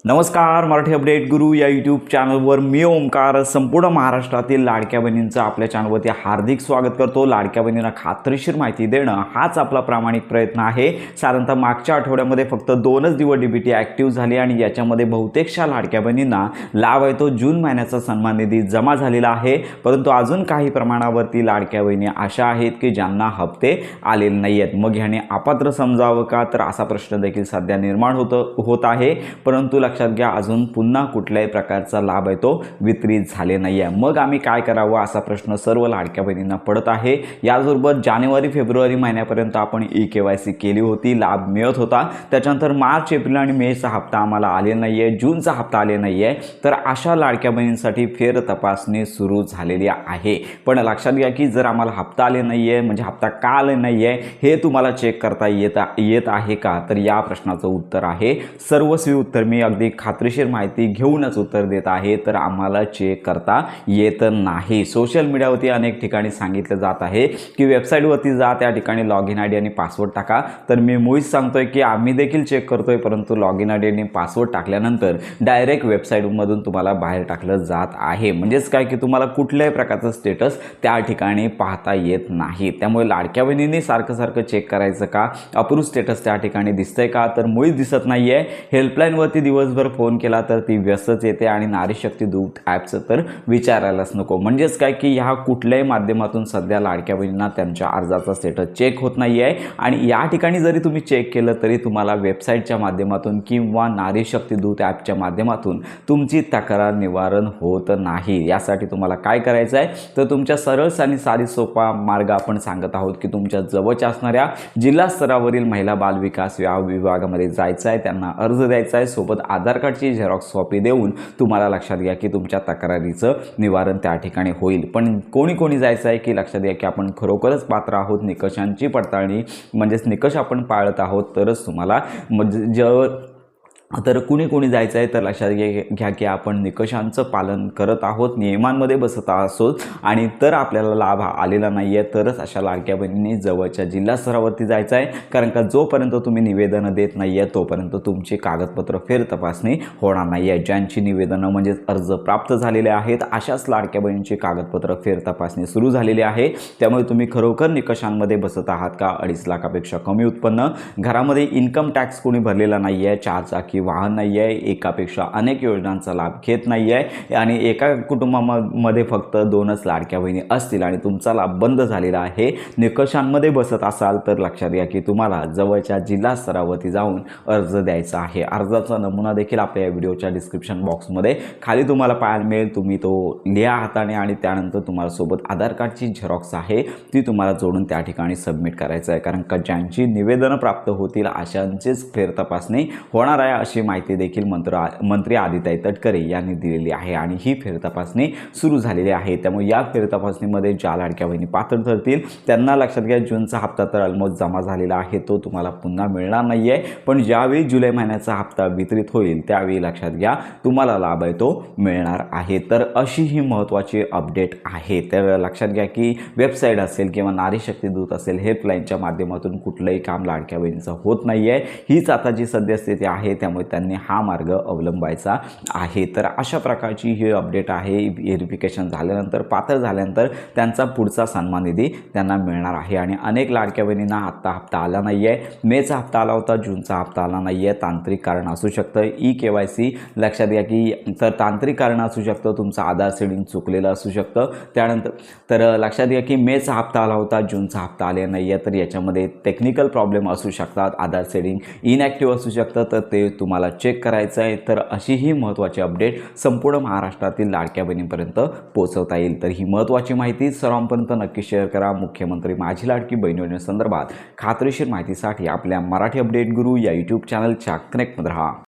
नमस्कार, मराठी अपडेट गुरु या यूट्यूब चॅनलवर मी ओमकार संपूर्ण महाराष्ट्रातील लाडक्या बहिणींचं आपल्या चॅनलवरती हार्दिक स्वागत करतो। लाडक्या बहिणींना खात्रीशीर माहिती देणं हाच आपला प्रामाणिक प्रयत्न आहे। साधारणतः मागच्या आठवड्यामध्ये फक्त 2च दिवस डीबीटी ॲक्टिव्ह झाली आणि याच्यामध्ये बहुतेकशा लाडक्या बहिणींना लाभ आहे तो जून महिन्याचा सन्मान निधी जमा झालेला आहे। परंतु अजून काही प्रमाणावरती लाडक्या बहिणी अशा आहेत की ज्यांना हप्ते आलेले नाही आहेत। मग ह्याने अपात्र समजावं का, तर असा प्रश्न देखील सध्या निर्माण होत आहे। परंतु लक्षात घ्या, अजून पुन्हा कुठल्याही प्रकारचा लाभ आहे तो वितरित झाले नाही आहे। मग आम्ही काय करावं असा प्रश्न सर्व लाडक्या बहिणींना पडत आहे। याचबरोबर जानेवारी फेब्रुवारी महिन्यापर्यंत आपण ई-केवायसी केली होती, लाभ मिळत होता। त्याच्यानंतर मार्च एप्रिल आणि मेचा हप्ता आम्हाला आले नाही आहे, जूनचा हप्ता आले नाही आहे। तर अशा लाडक्या बहिणींसाठी फेर तपासणी सुरू झालेली आहे। पण लक्षात घ्या की जर आम्हाला हप्ता आले नाही आहे म्हणजे हप्ता का आले नाही आहे हे तुम्हाला चेक करता येत आहे का, तर या प्रश्नाचं उत्तर आहे सर्वस्वी उत्तर मी अगदी खात्रीशीर माहिती घेऊनच उत्तर देत आहे। तर आम्हाला चेक करता येत नाही। सोशल मीडियावरती अनेक ठिकाणी सांगितलं जात आहे की वेबसाईटवरती जा, त्या ठिकाणी लॉग इन आयडी आणि पासवर्ड टाका। तर मी मुळीच सांगतोय की आम्ही देखील चेक करतोय, परंतु लॉग इन आयडी आणि पासवर्ड टाकल्यानंतर डायरेक्ट वेबसाईटमधून तुम्हाला बाहेर टाकलं जात आहे। म्हणजेच काय की तुम्हाला कुठल्याही प्रकारचं स्टेटस त्या ठिकाणी पाहता येत नाही। त्यामुळे लाडक्या बहिणींनी सारखं चेक करायचं का, अप्रूव्ह स्टेटस त्या ठिकाणी दिसतंय का, तर मुळीच दिसत नाही आहे। हेल्पलाईनवरती दिवसभर फोन केला तर ती व्यस्तच येते आणि नारी शक्ती दूत ॲपचं तर विचारायलाच नको। म्हणजेच काय की ह्या कुठल्याही माध्यमातून सध्या लाडक्या बहिणींना त्यांच्या अर्जाचा स्टेटस चेक होत नाही आहे। आणि या ठिकाणी जरी तुम्ही चेक केलं तरी तुम्हाला वेबसाईटच्या माध्यमातून किंवा नारी शक्ती दूत ॲपच्या माध्यमातून तुमची तक्रार निवारण होत नाही। यासाठी तुम्हाला काय करायचं आहे, तर तुमच्या सरळ आणि साधी सोपा मार्ग आपण सांगत आहोत की तुमच्या जवळच्या असणाऱ्या जिल्हा स्तरावरील महिला बाल विकास विभागामध्ये जायचं आहे, त्यांना अर्ज द्यायचा आहे, सोबत आधार कार्डची झेरॉक्स कॉपी देऊन तुम्हाला लक्षात घ्या की तुमच्या तक्रारीचं निवारण त्या ठिकाणी होईल। पण कोणी जायचं आहे की लक्षात घ्या की आपण खरोखरच पात्र आहोत, निकषांची पडताळणी म्हणजेच निकष आपण पाळत आहोत तरच तुम्हाला तर कुणी जायचं आहे तर लक्षात घ्या की आपण निकषांचं पालन करत आहोत, नियमांमध्ये बसत आहोत आणि तर आपल्याला लाभ आलेला नाही आहे तरच अशा लाडक्या बहिणींनी जवळच्या जिल्हा स्तरावरती जायचं आहे। कारण का जोपर्यंत तुम्ही निवेदनं देत नाही आहे तोपर्यंत तुमची कागदपत्र फेर तपासणी होणार नाही आहे। ज्यांची निवेदनं म्हणजेच अर्ज प्राप्त झालेले आहेत अशाच लाडक्या बहिणींची कागदपत्र फेर तपासणी सुरू झालेली आहे। त्यामुळे तुम्ही खरोखर निकषांमध्ये बसत आहात का, 2.5 लाखापेक्षा कमी उत्पन्न, घरामध्ये इन्कम टॅक्स कोणी भरलेला नाही आहे, 4 चाकी वाहन नाही आहे, एकापेक्षा अनेक योजनांचा लाभ घेत नाही आहे आणि एका कुटुंबामध्ये फक्त 2च लाडक्या बहिणी असतील आणि तुमचा लाभ बंद झालेला आहे, निकषांमध्ये बसत असाल तर लक्षात घ्या की तुम्हाला जवळच्या जिल्हा स्तरावरती जाऊन अर्ज द्यायचा आहे। अर्जाचा नमुना देखील आपल्या या व्हिडिओच्या डिस्क्रिप्शन बॉक्समध्ये खाली तुम्हाला पाहायला मिळेल। तुम्ही तो लिहा हाताने आणि त्यानंतर तुम्हाला सोबत आधार कार्डची झेरॉक्स आहे ती तुम्हाला जोडून त्या ठिकाणी सबमिट करायचं आहे। कारण का ज्यांची निवेदनं प्राप्त होतील अशांचीच फेर तपासणी होणार आहे अशी माहिती देखील मंत्री आदिताई तटकरे यांनी दिलेली आहे आणि ही फेर तपासणी सुरू झालेली आहे। त्यामुळे या फेर तपासणीमध्ये ज्या लाडक्या बहिणी पात्र ठरतील त्यांना लक्षात घ्या जूनचा हप्ता तर ऑलमोस्ट जमा झालेला आहे, तो तुम्हाला पुन्हा मिळणार नाही आहे। पण ज्यावेळी जुलै महिन्याचा हप्ता वितरित होईल त्यावेळी लक्षात घ्या तुम्हाला लाभ आहे तो मिळणार आहे। तर अशी ही महत्त्वाची अपडेट आहे। तर लक्षात घ्या की वेबसाईट असेल किंवा नारी शक्ती दूत असेल हेल्पलाईनच्या माध्यमातून कुठलंही काम लाडक्या बहिणीचं होत नाही आहे, हीच आताची सद्यस्थिती आहे। त्यामुळे त्यांनी हा मार्ग अवलंबायचा आहे। तर अशा प्रकारची ही अपडेट आहे। व्हेरिफिकेशन झाल्यानंतर पात्र झाल्यानंतर त्यांचा पुढचा सन्मान निधी त्यांना मिळणार आहे। आणि अनेक लाडक्या बहिणींना आत्ता हप्ता आला नाही आहे, मेचा हप्ता आला होता, जूनचा हप्ता आला नाही आहे, तांत्रिक कारण असू शकतं, ई-केवायसी लक्षात घ्या की तर तांत्रिक कारण असू शकतं, तुमचं आधार सेडिंग चुकलेलं असू शकतं। त्यानंतर तर लक्षात घ्या की मेचा हप्ता आला होता, जूनचा हप्ता आला नाही आहे, तर याच्यामध्ये टेक्निकल प्रॉब्लेम असू शकतात, आधार सेडिंग इनॅक्टिव्ह असू शकतं, तर ते तुम्हाला चेक करायचं आहे। तर अशी ही महत्त्वाची अपडेट संपूर्ण महाराष्ट्रातील लाडक्या बहिणींपर्यंत पोहोचवता येईल। तर ही महत्त्वाची माहिती सर्वांपर्यंत नक्की शेअर करा। मुख्यमंत्री माझी लाडकी बहीण योजनेसंदर्भात खात्रीशीर माहितीसाठी आपल्या मराठी अपडेट गुरु या यूट्यूब चॅनलच्या कनेक्टमध्ये राहा।